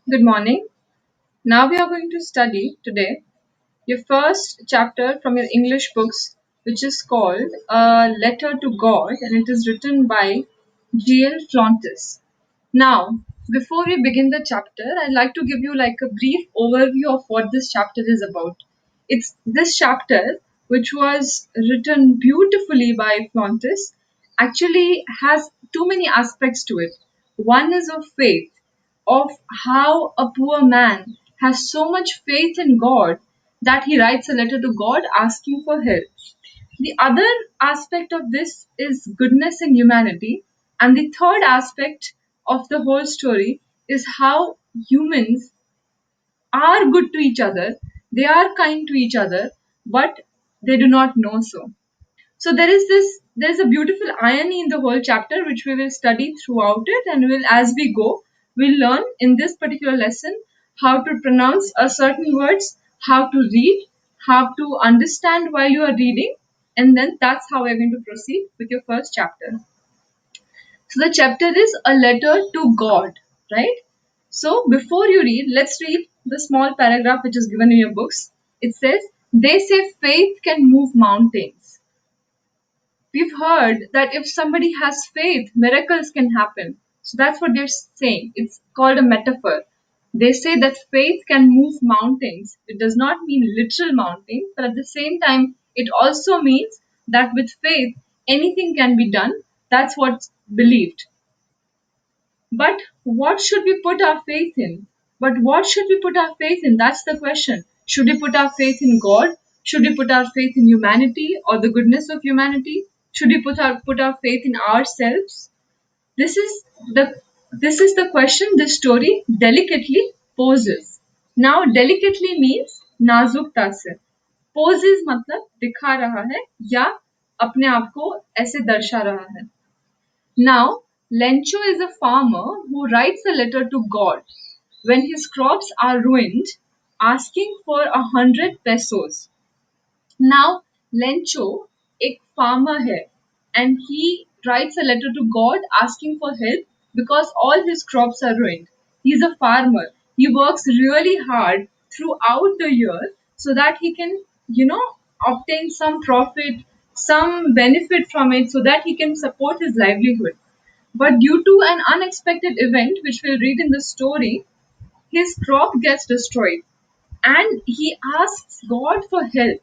Good morning. Now we are going to study today your first chapter from your English books, which is called A Letter to God, and it is written by G.L. Frontis. Now, before we begin the chapter, I'd like to give you like a brief overview of what this chapter is about. It's this chapter, which was written beautifully by Frontis, actually has too many aspects to it. One is of faith, of how a poor man has so much faith in God that he writes a letter to God asking for help. The other aspect of this is goodness in humanity. And the third aspect of the whole story is how humans are good to each other, they are kind to each other, but they do not know so. So there's a beautiful irony in the whole chapter which we will study throughout it, and will as we go we'll learn in this particular lesson how to pronounce a certain words, how to read, how to understand while you are reading, and then that's how we're going to proceed with your first chapter. So the chapter is a letter to God, right? So before you read, let's read the small paragraph which is given in your books. It says, they say faith can move mountains. We've heard that if somebody has faith, miracles can happen. So that's what they're saying. It's called a metaphor. They say that faith can move mountains. It does not mean literal mountains, but at the same time, it also means that with faith, anything can be done. That's what's believed. But what should we put our faith in? But what should we put our faith in? That's the question. Should we put our faith in God? Should we put our faith in humanity or the goodness of humanity? Should we put our faith in ourselves? This is the this is the question this story delicately poses. Now delicately means नाजुकता से. Poses मतलब दिखा रहा है या अपने आप को ऐसे दर्शा रहा है. Now, Lencho is a farmer who writes a letter to God when his crops are ruined, asking for 100 pesos. Now, Lencho एक farmer है and he writes a letter to God asking for help because all his crops are ruined. He's a farmer. He works really hard throughout the year so that he can, obtain some profit, some benefit from it so that he can support his livelihood. But due to an unexpected event, which we'll read in the story, his crop gets destroyed and he asks God for help.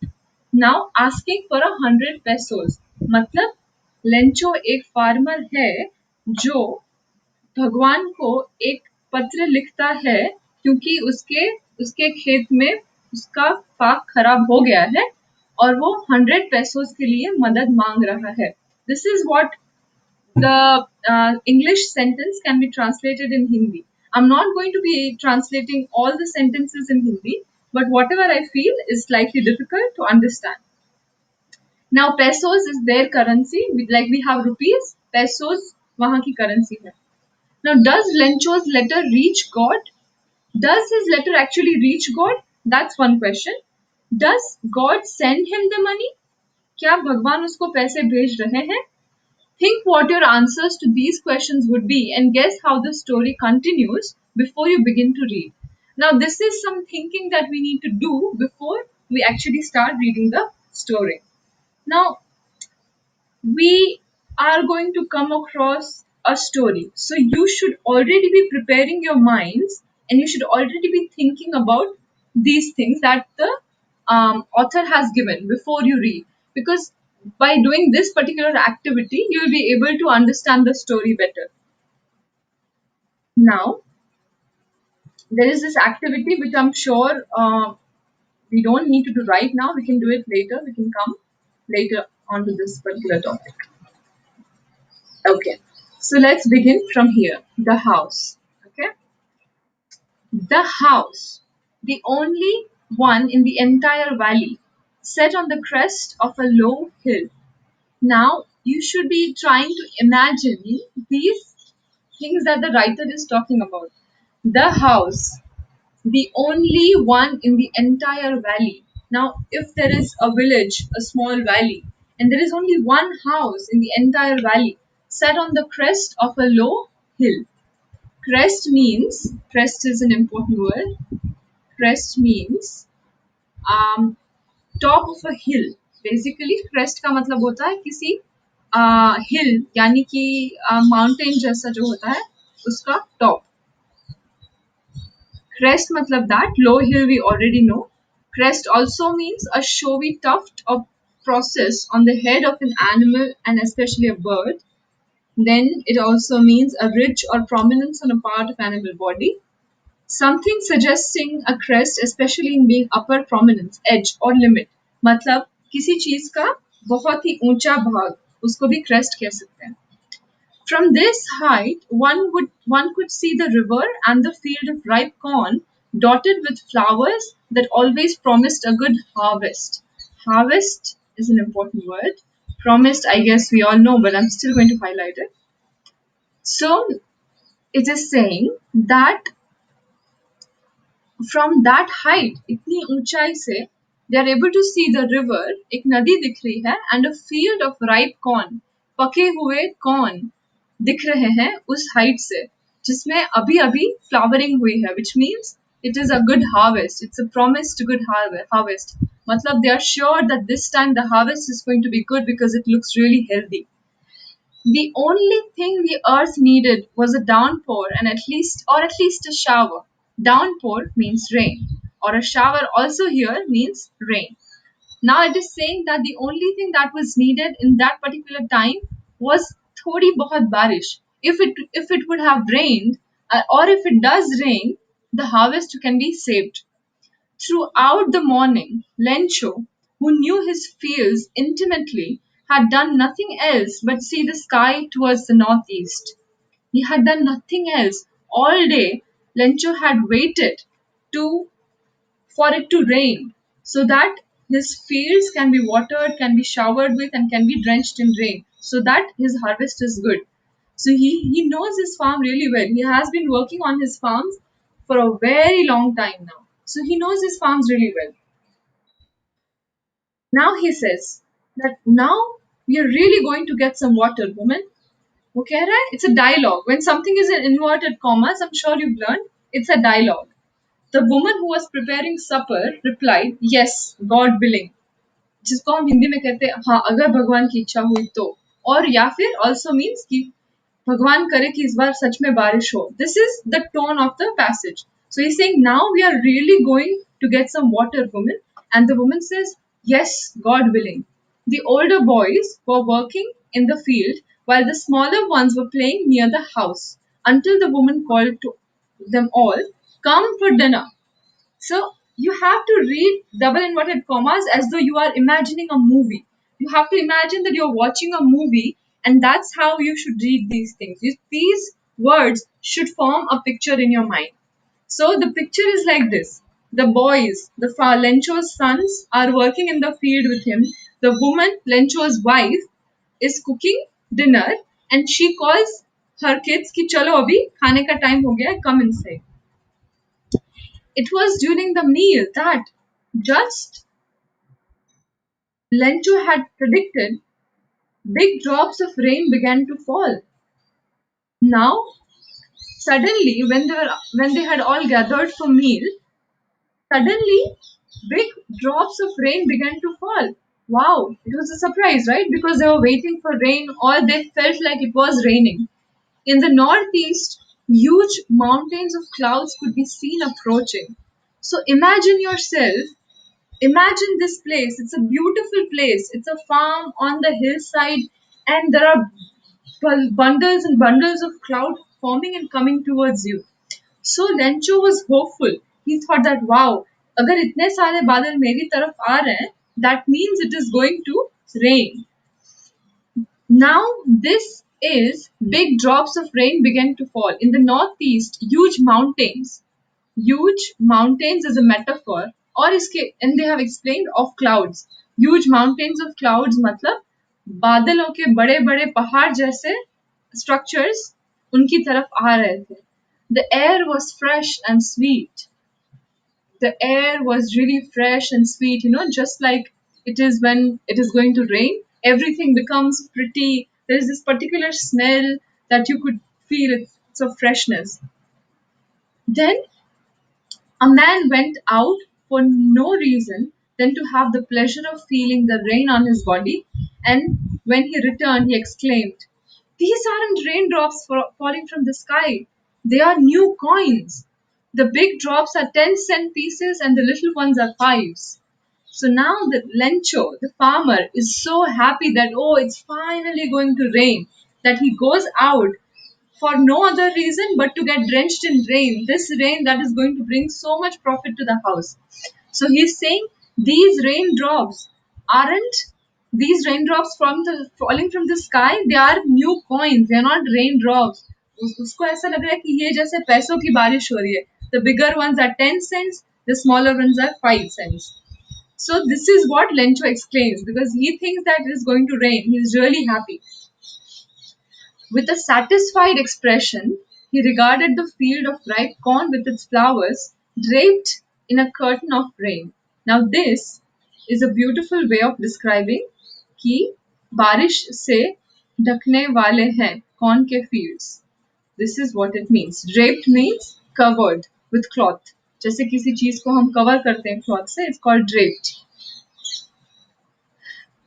Now asking for 100 pesos. मतलब Lencho एक farmer है जो भगवान को एक पत्र लिखता है क्योंकि उसके उसके खेत में उसका पाक खराब हो गया है और वो 100 pesos के लिए मदद मांग रहा है. This is what the English sentence can be translated in Hindi. I'm not going to be translating all the sentences in Hindi, but whatever I feel is slightly difficult to understand. Now, pesos is their currency. Like we have rupees, pesos वहाँ की currency है. Now, does Lencho's letter reach God? Does his letter actually reach God? That's one question. Does God send him the money? क्या भगवान उसको पैसे भेज रहे हैं? Think what your answers to these questions would be and guess how the story continues before you begin to read. Now, this is some thinking that we need to do before we actually start reading the story. Now, we are going to come across a story. So, you should already be preparing your minds and you should already be thinking about these things that the author has given before you read. Because by doing this particular activity, you will be able to understand the story better. Now, there is this activity which I'm sure we don't need to do right now. We can do it later. We can come later onto this particular topic. Okay. So let's begin from here. The house. Okay. The house. The only one in the entire valley, set on the crest of a low hill. Now, you should be trying to imagine these things that the writer is talking about. The house, the only one in the entire valley. Now, if there is a village, a small valley, and there is only one house in the entire valley set on the crest of a low hill. Crest is an important word. Crest means um, top of a hill. Basically crest का मतलब होता है किसी हिल यानी कि mountain जैसा जो होता है उसका top. Crest matlab that low hill we already know. Crest also means a showy tuft of process on the head of an animal and especially a bird. Then it also means a ridge or prominence on a part of animal body. Something suggesting a crest, especially in being upper prominence, edge or limit. मतलब किसी चीज का बहुत ही ऊंचा भाग उसको भी crest कह सकते हैं. From this height, one could see the river and the field of ripe corn dotted with flowers that always promised a good harvest. Harvest is an important word. Promised, I guess we all know, but I'm still going to highlight it. So it is saying that from that height, इतनी ऊंचाई से they are able to see the river, एक नदी दिख रही है, and a field of ripe corn, पके हुए corn दिख रहे हैं उस height से, जिसमें अभी अभी flowering हुई है, which means it is a good harvest. It's a promised good harvest. मतलब they are sure that this time the harvest is going to be good because it looks really healthy. The only thing the earth needed was a downpour and at least a shower. Downpour means rain, or a shower also here means rain. Now it is saying that the only thing that was needed in that particular time was thodi bahut barish. If it would have rained, or if it does rain, the harvest can be saved. Throughout the morning, Lencho, who knew his fields intimately, had done nothing else but see the sky towards the northeast. He had done nothing else. All day, Lencho had waited to for it to rain so that his fields can be watered, can be showered with, and can be drenched in rain so that his harvest is good. So he knows his farm really well. He has been working on his farms for a very long time now. So he knows his farms really well. Now he says that now we are really going to get some water, woman. वो कह रहा है, it's a dialogue. When something is in inverted commas, I'm sure you've learned, it's a dialogue. The woman who was preparing supper replied, yes, God willing. जिसको हम हिंदी में कहते हैं हाँ अगर भगवान की इच्छा हुई तो, और या फिर also means कि भगवान करे कि इस बार सच में बारिश हो. This is the tone of the passage. So he's saying now we are really going to get some water, woman. And the woman says, yes, God willing. The older boys were working in the field while the smaller ones were playing near the house until the woman called to them all, come for dinner. So you have to read double inverted commas as though you are imagining a movie. You have to imagine that you're watching a movie, and that's how you should read these things. These words should form a picture in your mind. So the picture is like this. The boys, Lencho's sons, are working in the field with him. The woman, Lencho's wife, is cooking dinner, and she calls her kids कि चलो अभी खाने का time हो गया है, come inside. It was during the meal that just Lencho had predicted, big drops of rain began to fall. Now, suddenly, when they had all gathered for meal, suddenly big drops of rain began to fall. Wow, it was a surprise, right? Because they were waiting for rain, or they felt like it was raining. In the northeast, huge mountains of clouds could be seen approaching. So imagine this place. It's a beautiful place. It's a farm on the hillside, and there are bundles and bundles of cloud forming and coming towards you. So Lencho was hopeful. He thought that wow, अगर इतने सारे बादल मेरी तरफ आ रहे हैं, that means it is going to rain. Now this is big drops of rain began to fall. In the northeast, huge mountains is a metaphor, or इसके and they have explained of clouds. Huge mountains of clouds मतलब बादलों के बड़े बड़े पहाड़ जैसे structures उनकी तरफ आ रहे थे. The air was fresh and sweet. The air was really fresh and sweet, just like it is when it is going to rain. Everything becomes pretty. There is this particular smell that you could feel, it's of freshness. Then a man went out for no reason than to have the pleasure of feeling the rain on his body, and when he returned, he exclaimed, "These aren't raindrops falling from the sky, they are new coins. The big drops are 10-cent pieces, and the little ones are fives." So now the Lencho, the farmer, is so happy that, oh, it's finally going to rain, that he goes out for no other reason but to get drenched in rain. This rain that is going to bring so much profit to the house. So he's saying these raindrops aren't these raindrops from the falling from the sky. They are new coins. They are not raindrops. उसको ऐसा लग रहा है कि ये जैसे पैसों की बारिश हो रही है. The bigger ones are 10 cents. The smaller ones are 5 cents. So this is what Lencho explains because he thinks that it is going to rain. He is really happy. With a satisfied expression, he regarded the field of ripe corn with its flowers draped in a curtain of rain. Now, this is a beautiful way of describing कि बारिश से ढकने वाले हैं corn के fields. This is what it means. Draped means covered with cloth. जैसे किसी चीज को हम cover करते हैं cloth से, it's called draped.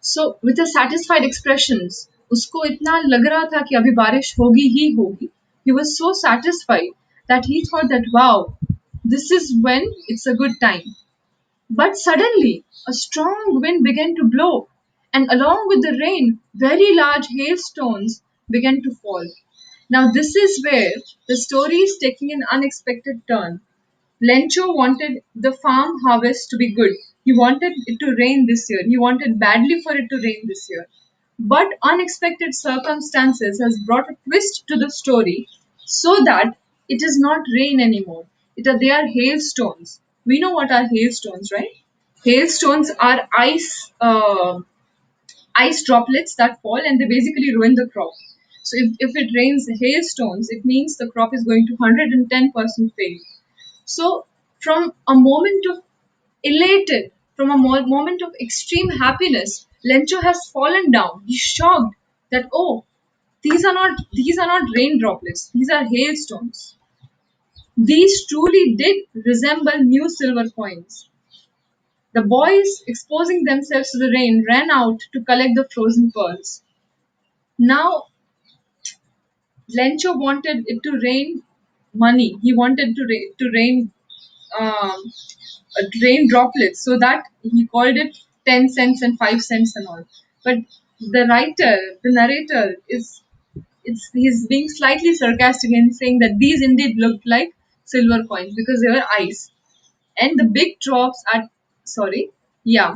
So with a satisfied expressions, उसको इतना लग रहा था कि अभी बारिश होगी ही होगी. He was so satisfied that he thought that wow, this is when it's a good time. But suddenly a strong wind began to blow, and along with the rain, very large hailstones began to fall. Now this is where the story is taking an unexpected turn. Lencho wanted the farm harvest to be good. He wanted it to rain this year. He wanted badly for it to rain this year. But unexpected circumstances has brought a twist to the story so that it is not rain anymore. They are hailstones. We know what are hailstones, right? Hailstones are ice droplets that fall and they basically ruin the crop. So if it rains hailstones, it means the crop is going to 110% fail. So, from a moment of elated, from a moment of extreme happiness, Lencho has fallen down. He's shocked that oh, these are not rain droplets. These are hailstones. These truly did resemble new silver coins. The boys, exposing themselves to the rain, ran out to collect the frozen pearls. Now, Lencho wanted it to rain money. He wanted to rain um, rain droplets so that he called it 10 cents and 5 cents and all. But the narrator he's being slightly sarcastic and saying that these indeed looked like silver coins because they were ice, and the big drops are sorry, yeah.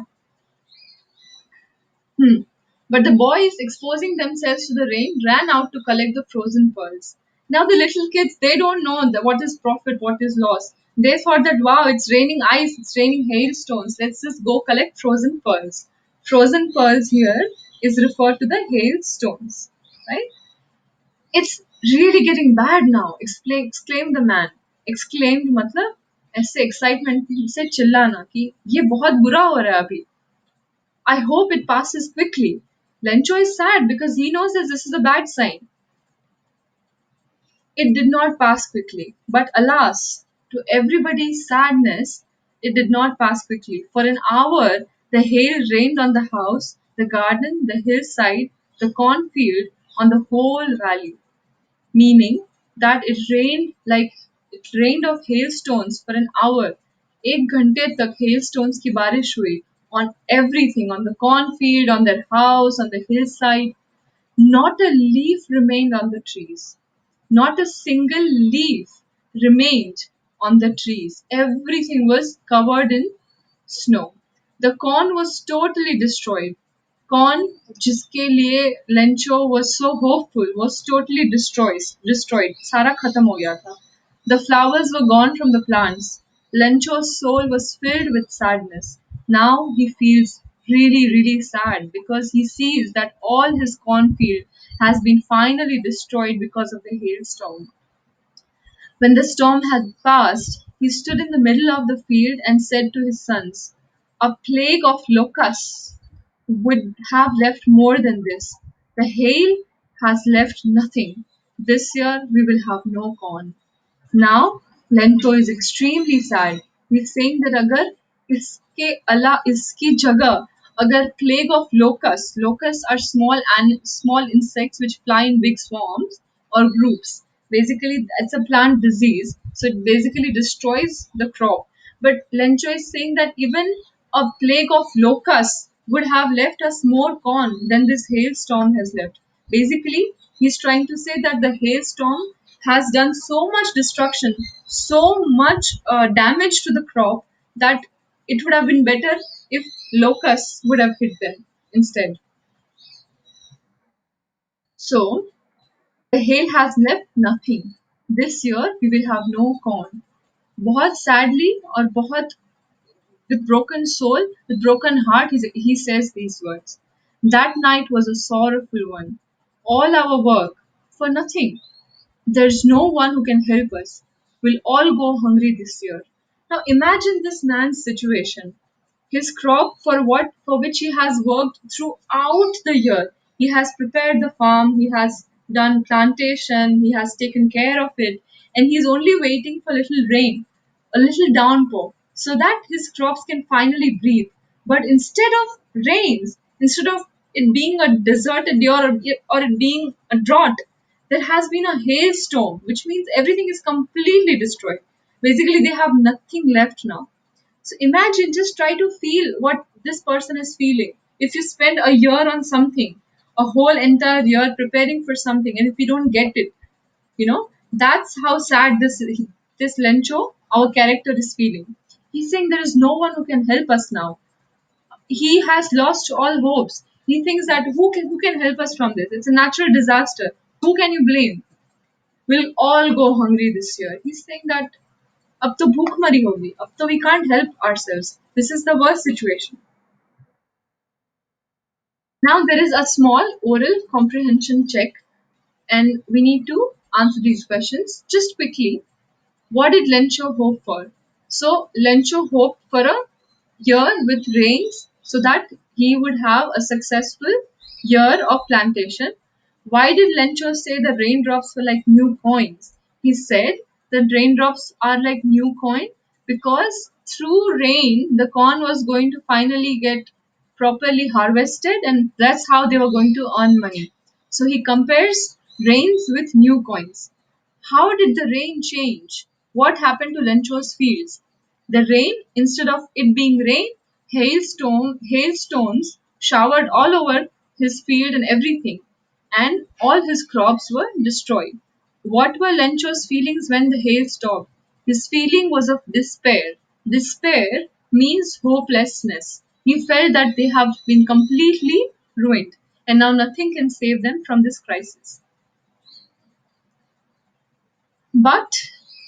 Hmm. But the boys, exposing themselves to the rain, ran out to collect the frozen pearls. Now the little kids, they don't know what is profit, what is loss. They thought that wow, it's raining ice, it's raining hailstones. Let's just go collect frozen pearls. Frozen pearls here is referred to the hailstones, right? It's really getting bad now, exclaimed the man. Exclaimed मतलब ऐसे excitement से चिल्लाना कि ये बहुत बुरा हो रहा है अभी. I hope it passes quickly. Lencho is sad because he knows that this is a bad sign. It did not pass quickly, but alas, to everybody's sadness, it did not pass quickly. For an hour, the hail rained on the house, the garden, the hillside, the cornfield, on the whole valley, meaning that it rained of hailstones for an hour. एक घंटे तक hailstones की बारिश हुई on everything, on the cornfield, on their house, on the hillside. Not a leaf remained on the trees. Not a single leaf remained on the trees. Everything was covered in snow. The corn was totally destroyed. Corn, जिसके लिए Lencho was so hopeful, was totally destroyed. सारा खत्म हो गया था. The flowers were gone from the plants. Lencho's soul was filled with sadness. Now he feels really, really sad because he sees that all his cornfield has been finally destroyed because of the hailstorm. When the storm had passed, he stood in the middle of the field and said to his sons, "A plague of locusts would have left more than this. The hail has left nothing. This year we will have no corn." Now, Lento is extremely sad. He's saying that अगर इसके अला इसकी जगह अगर plague of locusts are small insects which fly in big swarms or groups. Basically, it's a plant disease, so it basically destroys the crop. But Lencho is saying that even a plague of locusts would have left us more corn than this hailstorm has left. Basically, he's trying to say that the hailstorm has done so much destruction, so much damage to the crop that it would have been better if locusts would have hit them instead. So, the hail has left nothing. This year, we will have no corn. बहुत sadly और बहुत with broken soul, with broken heart, he says these words. That night was a sorrowful one. All our work for nothing. There's no one who can help us. We'll all go hungry this year. Now imagine this man's situation. His crop for which he has worked throughout the year. He has prepared the farm, he has done plantation, he has taken care of it, and he's only waiting for little rain, a little downpour, so that his crops can finally breathe. But instead of rains, instead of it being a deserted year or it being a drought, there has been a hailstorm, which means everything is completely destroyed. Basically, they have nothing left now. So imagine, just try to feel what this person is feeling. If you spend a year on something, a whole entire year preparing for something, and if you don't get it, that's how sad this Lencho, our character, is feeling. He's saying there is no one who can help us now. He has lost all hopes. He thinks that who can help us from this? It's a natural disaster. Who can you blame? We'll all go hungry this year. He's saying that अब तो भूख मरी होगी, अब तो we can't help ourselves. This is the worst situation. Now there is a small oral comprehension check, and we need to answer these questions just quickly. What did Lencho hope for? So Lencho hoped for a year with rains so that he would have a successful year of plantation. Why did Lencho say the raindrops were like new coins? He said the raindrops are like new coin because through rain the corn was going to finally get properly harvested, and that's how they were going to earn money. So he compares rains with new coins. How did the rain change? What happened to Lencho's fields? The rain, instead of it being rain, hailstones showered all over his field and everything, and all his crops were destroyed. What were Lencho's feelings when the hail stopped? His feeling was of despair. Despair means hopelessness. He felt that they have been completely ruined, and now nothing can save them from this crisis. But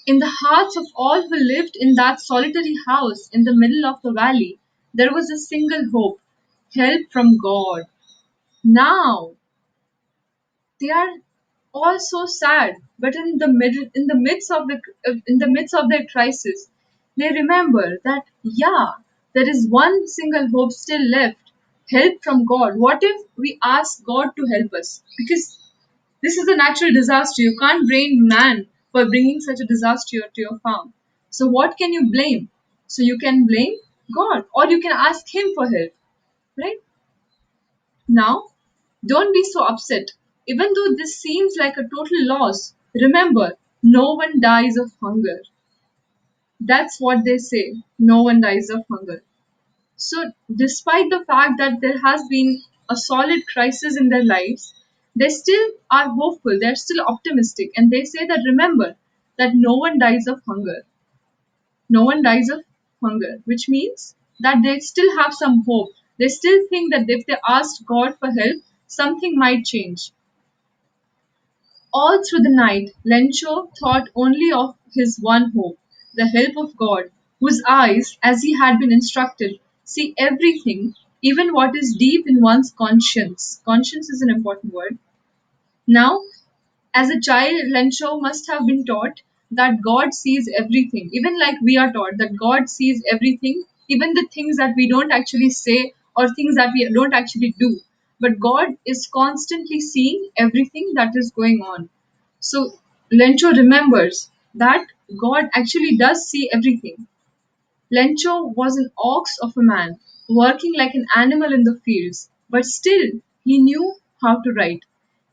in the hearts of all who lived in that solitary house in the middle of the valley, there was a single hope: help from God. Now they are all so sad, but in the midst of their crisis, they remember that yeah, there is one single hope still left: help from God. What if we ask God to help us? Because this is a natural disaster. You can't blame man for bringing such a disaster to your farm. So what can you blame? So you can blame God, or you can ask Him for help, right? Now, don't be so upset. Even though this seems like a total loss, remember, no one dies of hunger. That's what they say. No one dies of hunger. So, despite the fact that there has been a solid crisis in their lives, they still are hopeful, they're still optimistic, and they say that remember that no one dies of hunger. No one dies of hunger, which means that they still have some hope. They still think that if they asked God for help, something might change. All through the night, Lencho thought only of his one hope, the help of God, whose eyes, as he had been instructed, see everything, even what is deep in one's conscience. Conscience is an important word. Now, as a child, Lencho must have been taught that God sees everything, even like we are taught that God sees everything, even the things that we don't actually say or things that we don't actually do. But God is constantly seeing everything that is going on. So Lencho remembers that God actually does see everything. Lencho was an ox of a man, working like an animal in the fields, but still he knew how to write.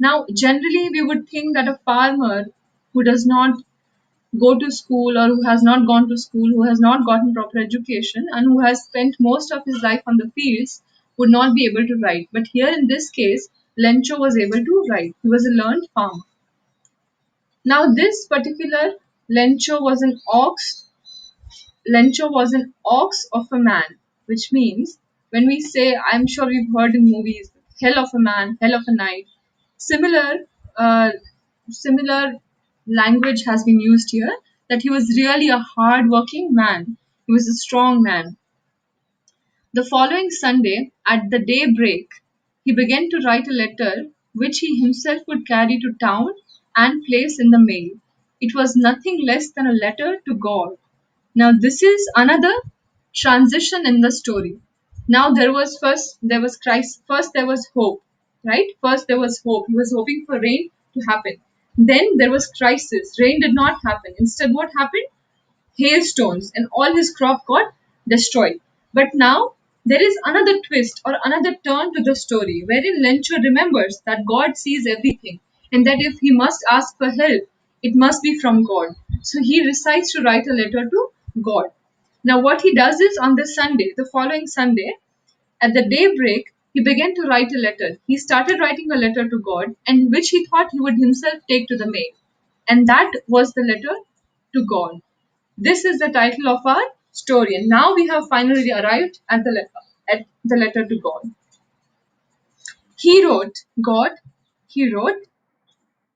Now, generally, we would think that a farmer who does not go to school or who has not gone to school, who has not gotten proper education, and who has spent most of his life on the fields would not be able to write. But here in this case, Lencho was able to write. He was a learned farmer. Now, this particular Lencho was an ox Lencho was an ox of a man, which means when we say, I'm sure we've heard in movies, hell of a man, hell of a night, similar, uh, similar language has been used here that he was really a hard-working man. He was a strong man. The following Sunday, at the daybreak, he began to write a letter which he himself would carry to town and place in the mail. It was nothing less than a letter to God. Now this is another transition in the story. Now there was Christ, first there was hope, right? First there was hope. He was hoping for rain to happen. Then there was crisis. Rain did not happen. Instead, what happened? Hailstones, and all his crop got destroyed. But now there is another twist or another turn to the story wherein Lencho remembers that God sees everything and that if he must ask for help, it must be from God. So he decides to write a letter to God. Now, what he does is on this Sunday, the following Sunday, at the daybreak, he began to write a letter. He started writing a letter to God, and which he thought he would himself take to the mail. And that was the letter to God. This is the title of our story, and now we have finally arrived at the letter to God. He wrote, God, he wrote,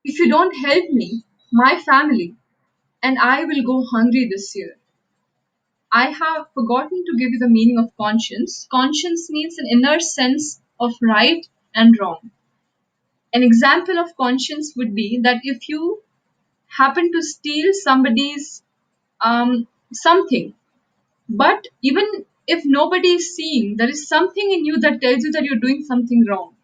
if you don't help me, my family, and I will go hungry this year. I have forgotten to give you the meaning of conscience. Conscience means an inner sense of right and wrong. An example of conscience would be that if you happen to steal somebody's something, but even if nobody is seeing, there is something in you that tells you that you're doing something wrong.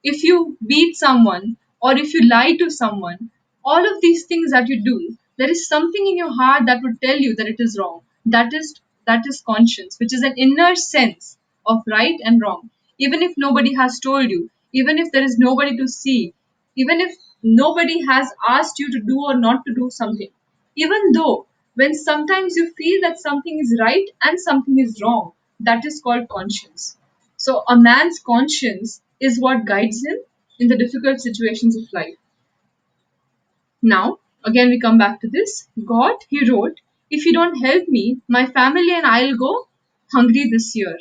If you beat someone or if you lie to someone, all of these things that you do, there is something in your heart that would tell you that it is wrong. That is conscience, which is an inner sense of right and wrong. Even if nobody has told you, even if there is nobody to see, even if nobody has asked you to do or not to do something, even though when sometimes you feel that something is right and something is wrong, that is called conscience. So a man's conscience is what guides him in the difficult situations of life. Now, again, we come back to this. God, he wrote, if you don't help me, my family and I'll go hungry this year.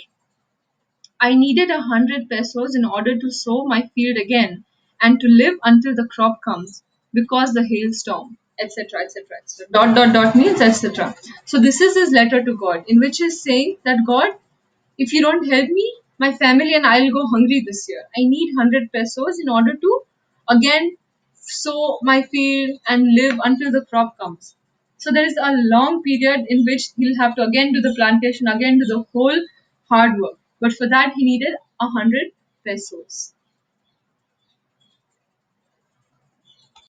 I needed 100 pesos in order to sow my field again and to live until the crop comes because the hailstorm, etc., etc., etc. Dot, dot, dot means etc. So, this is his letter to God, in which he's saying that God, if you don't help me, my family and I'll go hungry this year. I need 100 pesos in order to again sow my field and live until the crop comes. So there is a long period in which he'll have to again do the plantation, again do the whole hard work. But for that, he needed 100 pesos.